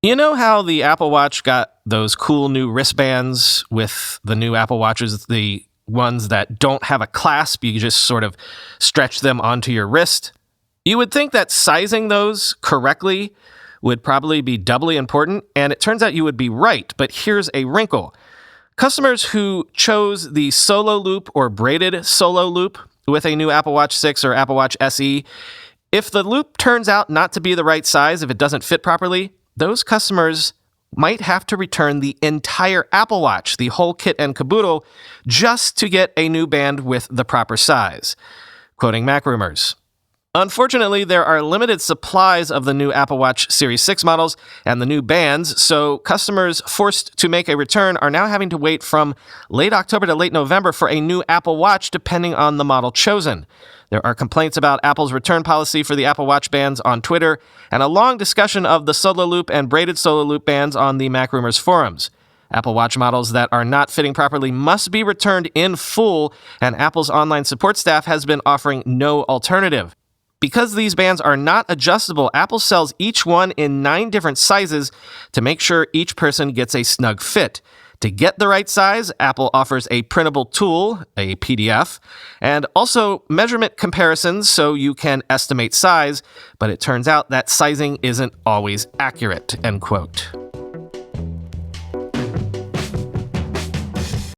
You know how the Apple Watch got those cool new wristbands with the new Apple Watches, the ones that don't have a clasp, you just sort of stretch them onto your wrist? You would think that sizing those correctly would probably be doubly important, and it turns out you would be right, but here's a wrinkle. Customers who chose the Solo Loop or Braided Solo Loop with a new Apple Watch 6 or Apple Watch SE, if the loop turns out not to be the right size, if it doesn't fit properly, those customers might have to return the entire Apple Watch, the whole kit and caboodle, just to get a new band with the proper size. Quoting MacRumors. Unfortunately, there are limited supplies of the new Apple Watch Series 6 models and the new bands, so customers forced to make a return are now having to wait from late October to late November for a new Apple Watch, depending on the model chosen. There are complaints about Apple's return policy for the Apple Watch bands on Twitter, and a long discussion of the Solo Loop and Braided Solo Loop bands on the MacRumors forums. Apple Watch models that are not fitting properly must be returned in full, and Apple's online support staff has been offering no alternative. Because these bands are not adjustable, Apple sells each one in 9 different sizes to make sure each person gets a snug fit. To get the right size, Apple offers a printable tool, a PDF, and also measurement comparisons so you can estimate size, but it turns out that sizing isn't always accurate, end quote.